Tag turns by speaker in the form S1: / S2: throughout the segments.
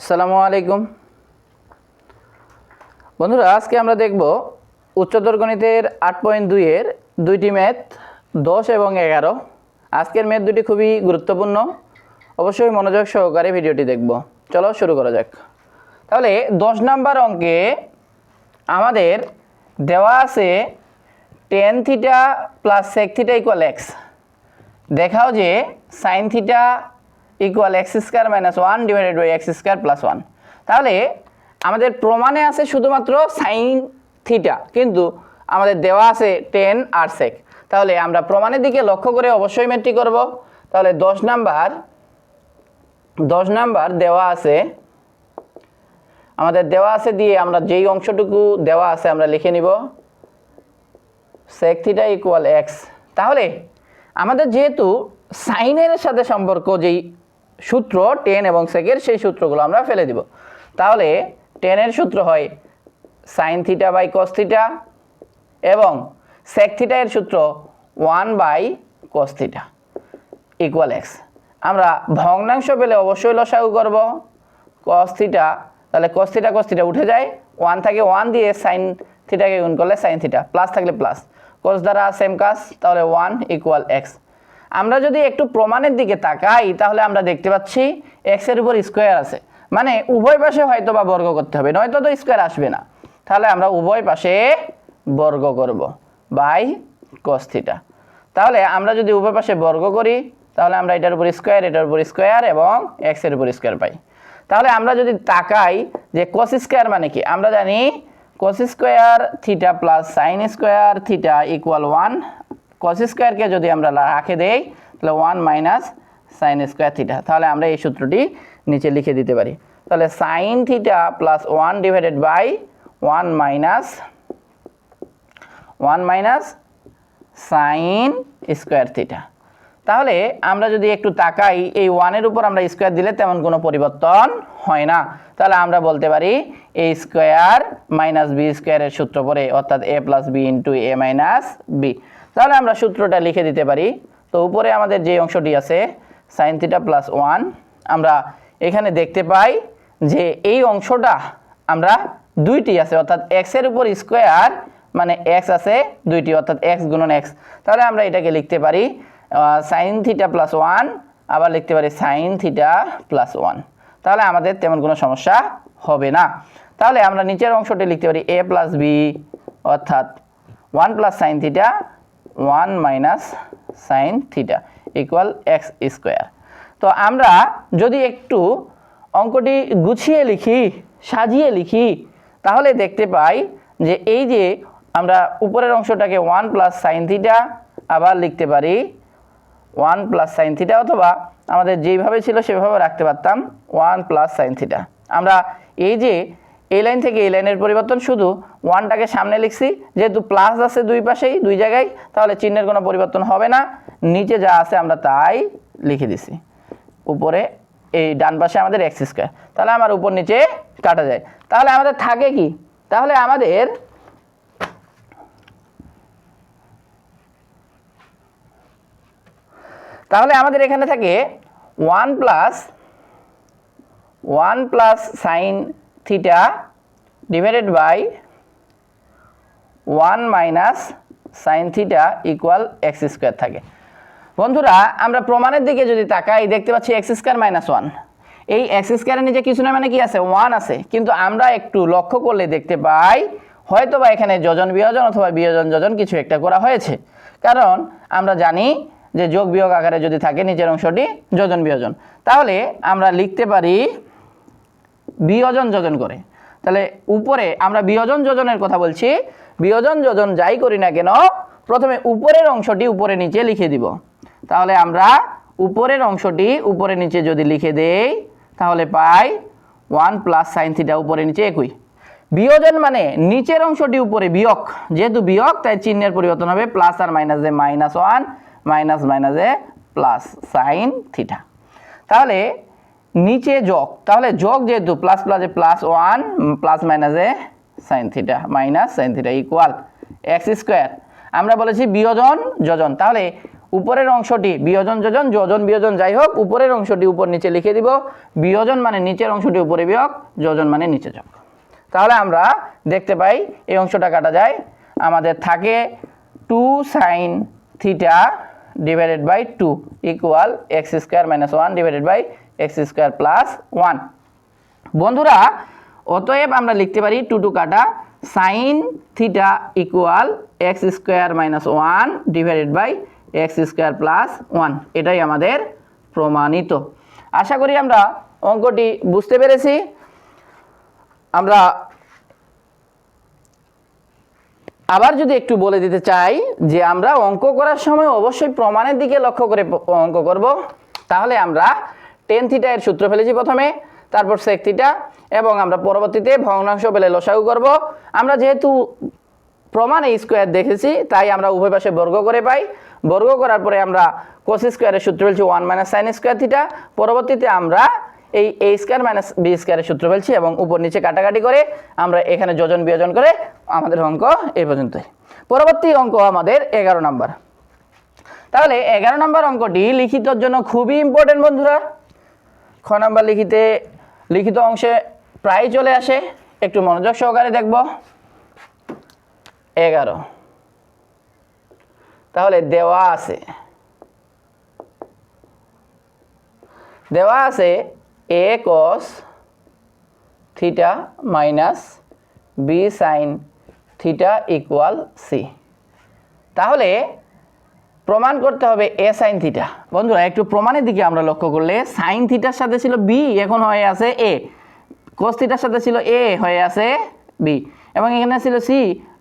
S1: আসসালামু আলাইকুম বন্ধুরা, আজকে আমরা দেখব উচ্চতর গণিতের 8.2 এর দুইটি ম্যাথ 10 এবং 11। আজকের ম্যাথ দুটি খুবই গুরুত্বপূর্ণ, অবশ্যই মনোযোগ সহকারে ভিডিওটি দেখব। চলো শুরু করা যাক। তাহলে 10 নাম্বার অঙ্কে আমাদের দেওয়া আছে tan theta plus sec theta equal x। দেখাও যে sin theta equal x square minus 1 divided by x square plus 1। তাহলে আমাদের প্রমাণে আছে শুধুমাত্র sin থিটা, কিন্তু আমাদের দেওয়া আছে tan আর sec। তাহলে আমরা প্রমাণের দিকে লক্ষ্য করে অবশ্যই ম্যাথটি করব। তাহলে 10 নাম্বার দেওয়া আছে, আমাদের দেওয়া আছে দিয়ে আমরা যেই অংশটুকু দেওয়া আছে আমরা লিখে নিব sec থিটা ইকুয়াল x। তাহলে আমাদের যেহেতু সাইনের সাথে সম্পর্ক যেই সূত্র tan এবং sec এর, সেই সূত্রগুলো আমরা ফেলে দিব। তাহলে tan এর সূত্র হয় sin theta by cos theta এবং sec থিটা এর সূত্র 1 by cos theta equal x। আমরা ভগ্নাংশ পেলে অবশ্যই লসাগু করব। cos থিটা, তাহলে cos থিটা উঠে যায়, 1 থাকে 1 দিয়ে sin থিটাকে গুণ করলে sin থিটা, প্লাস থাকলে প্লাস, cos দ্বারা সেম কাজ, তাহলে 1 ইকুয়াল x। আমরা যদি একটু প্রমাণের দিকে তাকাই তাহলে আমরা দেখতে পাচ্ছি x এর উপর স্কয়ার আছে, মানে উভয় পাশে হয়তো বা বর্গ করতে হবে, নয়তো তো স্কয়ার আসবে না। তাহলে আমরা উভয় পাশে বর্গ করব বাই cos থিটা। তাহলে আমরা যদি উভয় পাশে বর্গ করি তাহলে আমরা এটার উপর স্কয়ার, এটার উপর স্কয়ার এবং x এর উপর স্কয়ার পাই। তাহলে আমরা যদি তাকাই যে cos স্কয়ার মানে কি, আমরা জানি cos square theta plus sin square theta equal 1। cos স্কয়ারকে যদি আমরা রাখে দেই তাহলে 1 মাইনাস sin স্কয়ার থিটা। তাহলে আমরা এই সূত্রটি নিচে লিখে দিতে পারি। তাহলে sin theta plus 1 divided by 1 minus sin square theta. তাহলে আমরা যদি একটু তাকাই, এই 1 এর উপর আমরা স্কয়ার দিলে তেমন কোনো পরিবর্তন হয় না। তাহলে আমরা বলতে পারি a স্কয়ার মাইনাস b স্কয়ারের সূত্র পড়ে, অর্থাৎ a plus b into a minus b। তাহলে আমরা সূত্রটা লিখে দিতে পারি। তো উপরে আমাদের যে অংশটি আছে sin থিটা প্লাস 1, আমরা এখানে দেখতে পাই যে এই অংশটা আমরা দুইটি আছে, অর্থাৎ x এর উপর স্কয়ার মানে x আছে দুইটি, অর্থাৎ x গুণন x। তাহলে আমরা এটাকে লিখতে পারি sin থিটা প্লাস 1, আবার লিখতে পারি sin থিটা প্লাস 1। তাহলে আমাদের তেমন কোনো সমস্যা হবে না। তাহলে আমরা নিচের অংশটি লিখতে পারি a প্লাস b, অর্থাৎ 1 plus sin theta 1 minus sin theta equal x square. তো আমরা যদি একটু অঙ্কটি গুছিয়ে লিখি, সাজিয়ে লিখি, তাহলে দেখতে পাই যে এই যে আমরা উপরের অংশটাকে 1 প্লাস sin থিটা, আবার লিখতে পারি 1 প্লাস sin থিটা, অথবা আমাদের যেইভাবে ছিল সেভাবে রাখতে পারতাম 1 প্লাস sin থিটা। আমরা এই যে এই লাইন থেকে এই লাইনের পরিবর্তন, শুধু 1টাকে সামনে লিখছি, যেহেতু প্লাস আছে দুই পাশেই দুই জায়গায়, তাহলে চিহ্নের কোনো পরিবর্তন হবে না। নিচে যা আছে আমরা তাই লিখে দিছি, উপরে এই ডান পাশে আমাদের x স্কয়ার। তাহলে আমার উপর নিচে কাটা যায়। তাহলে আমাদের থাকে কি, তাহলে আমাদের এখানে থাকে 1 plus sin theta divided by 1 minus sin theta equal x square থাকে। বন্ধুরা, আমরা প্রমাণের দিকে যদি তাকাই দেখতে পাচ্ছি x স্কয়ার মাইনাস 1। এই x স্কয়ারের নিচে কিছু না, মানে কি আছে, 1 আছে। কিন্তু আমরা একটু লক্ষ্য করলে দেখতে পাই হয়তো বা এখানে যোজন বিয়োজন অথবা বিয়োজন যোজন কিছু একটা করা হয়েছে, কারণ আমরা জানি যে যোগ বিয়োগ আকারে যদি থাকে নিচের অংশটি যোজন বিয়োজন। তাহলে আমরা লিখতে পারি বিয়োজন যোজন করে। তাহলে উপরে আমরা বিয়োজন যোজনের কথা বলছি, বিয়োজন যোজন যাই করি না কেন প্রথমে উপরের অংশটি উপরে নিচে লিখে দিব। তাহলে আমরা উপরের অংশটি উপরে নিচে যদি লিখে দেই তাহলে পাই 1 প্লাস sin থিটা উপরে নিচে একই। বিয়োজন মানে নিচের অংশটি উপরে বিয়োগ, যেহেতু বিয়োগ তাই চিহ্নের পরিবর্তন হবে, প্লাস আর মাইনাসে মাইনাস 1, মাইনাস মাইনাসে প্লাস sin থিটা। তাহলে নিচে যোগ, তাহলে যোগ যেহেতু প্লাস প্লাসে প্লাস 1, প্লাস মাইনাসে sin theta minus sin theta equal x square. আমরা বলেছি বিয়োজন যোজন, তাহলে উপরের অংশটি বিয়োজন যোজন যোজন বিয়োজন যাই হোক উপরের অংশটি উপর নিচে লিখে দিব, বিয়োজন মানে নিচের অংশটি উপরে বিয়োগ, যোজন মানে নিচে যোগ। তাহলে আমরা দেখতে পাই এই অংশটা কাটা যায়, আমাদের থাকে 2 sin theta divided by 2 equal x square minus 1 divided by x square plus 1। বন্ধুরা অতএব আমরা লিখতে পারি 2 2 কাটা sine theta equal x square minus 1 divided by x square plus 1, এটাই আমাদের প্রমাণিত। আশা করি আমরা অঙ্কটি বুঝতে পেরেছি। আমরা আবার যদি একটু বলে দিতে চাই যে আমরা অঙ্ক করার সময় অবশ্যই প্রমাণের দিকে লক্ষ্য করে অঙ্ক করব। তাহলে আমরা টেন থিটা এর সূত্র ফেলেছি প্রথমে, তারপর সেক থিটা, এবং আমরা পরবর্তীতে ভগ্নাংশ পেলে লসাগু করব। আমরা যেহেতু প্রমাণে স্কোয়ার দেখেছি তাই আমরা উভয় পাশে বর্গ করে পাই। বর্গ করার পরে আমরা কোস স্কোয়ারের সূত্র ফেলছি 1 মাইনাস সাইন স্কোয়ার থিটা। পরবর্তীতে আমরা এই এ স্কোয়ার মাইনাস বি স্কোয়ারের সূত্র ফেলছি এবং উপর নিচে কাটাকাটি করে আমরা এখানে যোজন বিয়োজন করে আমাদের অঙ্ক এই পর্যন্তই। পরবর্তী অঙ্ক আমাদের 11 নম্বর। তাহলে 11 নম্বর অঙ্কটি লিখিতর জন্য খুবই ইম্পর্টেন্ট বন্ধুরা। খ নম্বর লিখিত অংশে প্রায় চলে আসে, একটু মনোযোগ সহকারে দেখব। 11 তাহলে দেওয়া আছে a cos theta minus b sine theta equal c. তাহলে প্রমাণ করতে হবে এ সাইন থিটা। বন্ধুরা একটু প্রমাণের দিকে আমরা লক্ষ্য করলে সাইন থিটার সাথে ছিল বি, এখন হয়ে আছে এ, কোস থিটার সাথে ছিল এ, হয়ে আছে বি, এবং এখানে ছিল সি,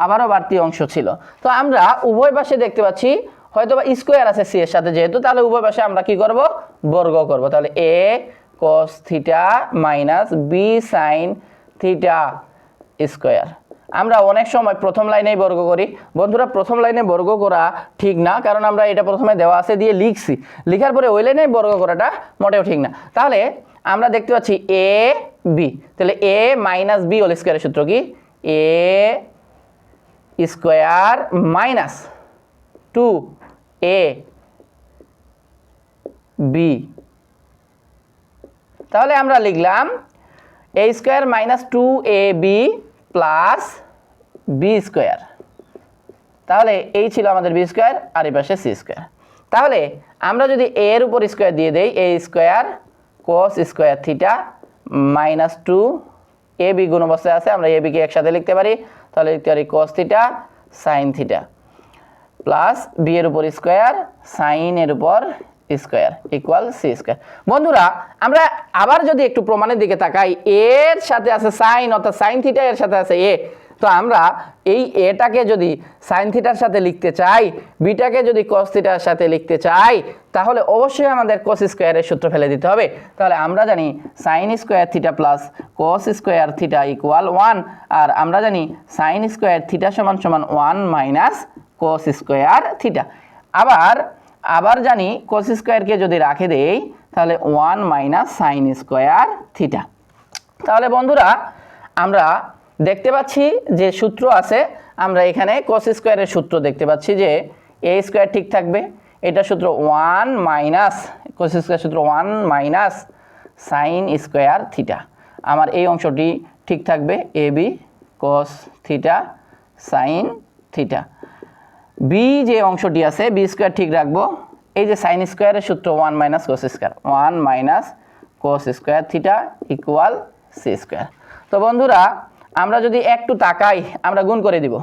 S1: আবারও বাড়তি অংশ ছিল। তো আমরা উভয় পাশে দেখতে পাচ্ছি হয়তো বা স্কোয়ার আছে সি এর সাথে যেহেতু, তাহলে উভয় পাশে আমরা কি করব, বর্গ করব। তাহলে a cos theta minus b sine theta square. আমরা অনেক সময় প্রথম লাইনেই বর্গ করি। বন্ধুরা প্রথম লাইনে বর্গ করা ঠিক না, কারণ আমরা এটা প্রথমে দেওয়া আছে দিয়ে লিখছি, লিখার পরে ওই লাইনে বর্গ করাটা মোটেও ঠিক না। তাহলে আমরা দেখতে পাচ্ছি এ বি, তাহলে এ মাইনাস বি হোল স্কোয়ারের সূত্র কি, A square minus 2 A B. তাহলে আমরা লিখলাম A square minus 2ab plus B square. তাহলে এই ছিল আমাদের বি স্কোয়ার, আর এই পাশে সি স্কোয়ার। তাহলে আমরা যদি এ এর উপর স্কোয়ার দিয়ে দেই, A square cos square theta minus 2ab গুণ অবস্থায় আছে, আমরা এ বিকে একসাথে লিখতে পারি। তাহলে লিখতে পারি cos theta sine theta plus b এর উপর স্কোয়ার সাইন এর উপর স্কোয়ার ইকুয়াল সি স্কোয়ার। বন্ধুরা আমরা আবার যদি একটু প্রমাণের দিকে তাকাই, এর সাথে আছে সাইন, অর্থাৎ সাইন থিটা এর সাথে আছে এ। তো আমরা এই এটাকে যদি সাইন থিটার সাথে লিখতে চাই, বিটাকে যদি কস থিটার সাথে লিখতে চাই, তাহলে অবশ্যই আমাদের কোস স্কোয়ারের সূত্র ফেলে দিতে হবে। তাহলে আমরা জানি sign square theta plus cos square theta equal 1, আর আমরা জানি সাইন স্কোয়ার থিটা সমান সমান 1 মাইনাস কোস স্কোয়ার থিটা। আবার জানি কোস স্কোয়ারকে যদি রাখে দেই তাহলে 1 মাইনাস সাইন স্কোয়ার থিটা। তাহলে বন্ধুরা আমরা দেখতে পাচ্ছি যে সূত্র আছে, আমরা এখানে কোস স্কোয়ারের সূত্র দেখতে পাচ্ছি যে এ স্কোয়ার ঠিক থাকবে, এটা সূত্র 1 মাইনাস কোস স্কোয়ার সূত্র 1 মাইনাস সাইন স্কোয়ার থিটা। আমার এই অংশটি ঠিক থাকবে, A B cos theta sine theta. B যে অংশটি আছে বি স্কোয়ার ঠিক রাখবো, এই যে সাইন স্কোয়ারের সূত্র 1 minus cos square, 1 minus cos square theta equal C square. তো বন্ধুরা আমরা যদি একটু তাকাই, আমরা গুণ করে দিব,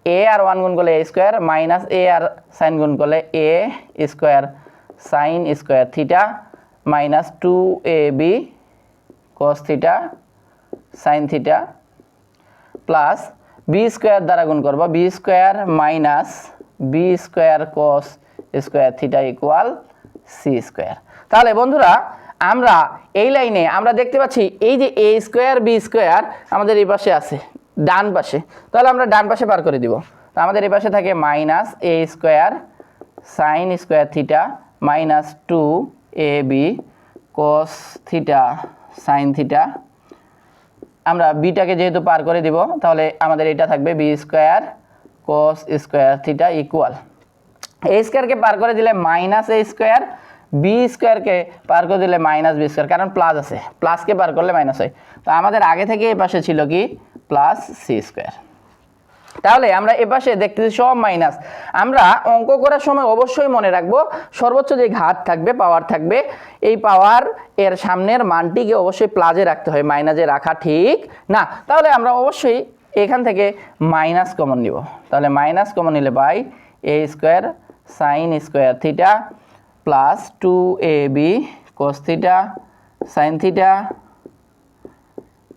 S1: এ আর 1 গুণ করলে এ স্কোয়ার মাইনাস এ আর সাইন গুণ করলে A square sine square theta minus 2ab cos theta sine theta plus B square দ্বারা গুণ করবো, B square minus B square cos square theta equal C square. তাহলে বন্ধুরা আমরা এই লাইনে আমরা দেখতে পাচ্ছি এই যে এ স্কোয়ার বি স্কোয়ার আমাদের এই পাশে আছে ডান পাশে, তাহলে আমরা ডান পাশে পার করে দিব। তো আমাদের এই পাশে থাকে minus A square sine square theta minus 2ab cos theta sine theta. আমরা বিটাকে যেহেতু পার করে দিব তাহলে আমাদের এটা থাকবে B square cos square theta equal A স্কোয়ারকে পার করে দিলে মাইনাস এ স্কোয়ার, বি স্কোয়ারকে পার করে দিলে মাইনাস বি স্কোয়ার, কারণ প্লাস আছে, প্লাসকে পার করলে মাইনাস হয়। তো আমাদের আগে থেকে এ পাশে ছিল কি প্লাস সি স্কোয়ার। তাহলে আমরা এপাশে দেখতেছি সব মাইনাস। আমরা অঙ্ক করার সময় অবশ্যই মনে রাখবো সর্বোচ্চ যে ঘাত থাকবে, পাওয়ার থাকবে, এই পাওয়ার এর সামনের মানটিকে অবশ্যই প্লাসে রাখতে হয়, মাইনাসে রাখা ঠিক না। তাহলে আমরা অবশ্যই এখান থেকে মাইনাস কমন নিব। তাহলে মাইনাস কমন নিলে পাই A square sine square theta plus 2ab cos theta sine theta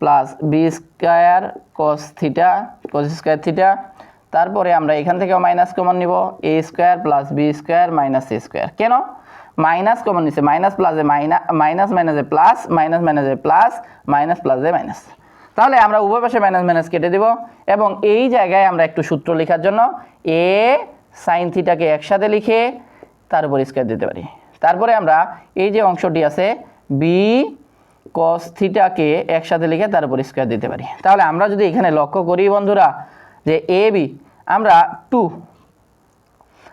S1: plus B square cos theta cos square theta. তারপরে আমরা এখান থেকেও মাইনাস কমন নিব, A square plus B square minus C square. কেন minus common নিচ্ছে? Minus প্লাসে minus মাইনাসে plus, minus মাইনাসে প্লাস, মাইনাস প্লাসে মাইনাস। তাহলে আমরা উভয় পাশে মাইনাস মাইনাস কেটে দেব এবং এই জায়গায় আমরা একটু সূত্র লেখার জন্য এ সাইন থিটাকে একসাথে লিখে তার উপর স্কোয়ার দিতে পারি। তারপরে আমরা এই যে অংশটি আছে বি cos থিটাকে একসাথে লিখে তার উপর স্কোয়ার দিতে পারি। তাহলে আমরা যদি এখানে লক্ষ্য করি বন্ধুরা যে এ বি, আমরা 2,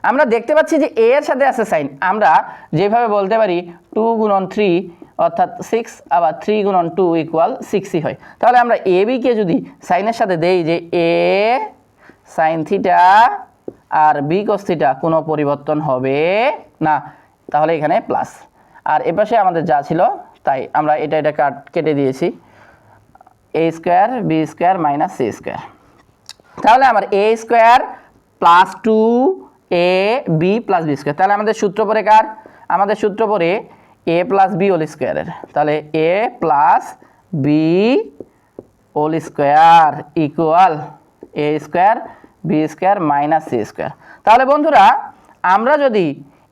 S1: আমরা দেখতে পাচ্ছি যে এ এর সাথে আছে সাইন, আমরা যেভাবে বলতে পারি 2 গুণন 3 অর্থাৎ 6, আবার 3 গুণন 2 ইকুয়াল 6ই হয়। তাহলে আমরা এ বিকে যদি সাইনের সাথে দেই যে এ সাইন থিটা আর বি cos থিটা কোনো পরিবর্তন হবে না, তাহলে এখানে প্লাস। আর এপাশে আমাদের যা ছিল তাই আমরা এটা কেটে দিয়েছি, A square B square minus C square. তাহলে আমার A square plus 2 A B plus B square. তাহলে আমাদের সূত্র পরে কার? আমাদের সূত্র পরে এ প্লাস বি হোল স্কোয়ারের। তাহলে A plus B whole square equal A square B square minus C square. তাহলে বন্ধুরা আমরা যদি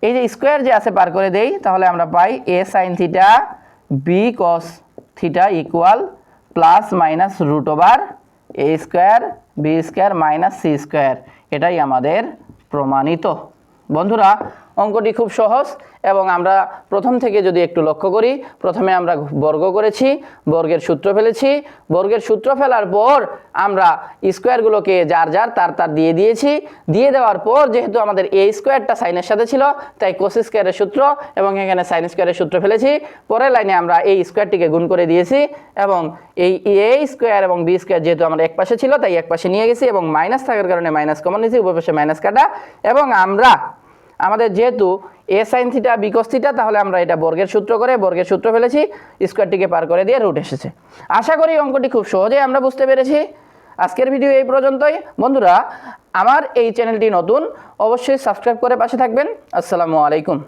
S1: এই যে স্কোয়ার যে আছে পার করে দেই, তাহলে আমরা পাই A sine theta B cos theta equal plus minus root over A square B square minus C square. এটাই আমাদের প্রমাণিত। বন্ধুরা অঙ্কটি খুব সহজ এবং আমরা প্রথম থেকে যদি একটু লক্ষ্য করি, প্রথমে আমরা বর্গ করেছি, বর্গের সূত্র ফেলেছি, বর্গের সূত্র ফেলার পর আমরা স্কোয়ারগুলোকে যার যার তার দিয়ে দিয়েছি, দিয়ে দেওয়ার পর যেহেতু আমাদের এ স্কোয়ারটা সাইনের সাথে ছিল তাই কোস স্কোয়ারের সূত্র এবং এখানে সাইন স্কোয়ারের সূত্র ফেলেছি। পরের লাইনে আমরা এই স্কোয়ারটিকে গুণ করে দিয়েছি এবং এই এ স্কোয়ার এবং বি স্কোয়ার যেহেতু আমরা এক পাশে ছিল তাই এক পাশে নিয়ে গেছি এবং মাইনাস থাকার কারণে মাইনাস কমন নিয়েছি, উভয় পাশে মাইনাস কাটা। এবং আমরা আমাদের যেহেতু A sine theta B cos theta, তাহলে আমরা এটা বর্গের সূত্র করে বর্গের সূত্র ফেলেছি, স্কোয়ারটিকে পার করে দিয়ে রুট এসেছে। আশা করি অঙ্কটি খুব সহজেই আমরা বুঝতে পেরেছি। আজকের ভিডিও এই পর্যন্তই। বন্ধুরা আমার এই চ্যানেলটি নতুন, অবশ্যই সাবস্ক্রাইব করে পাশে থাকবেন। আসসালামু আলাইকুম।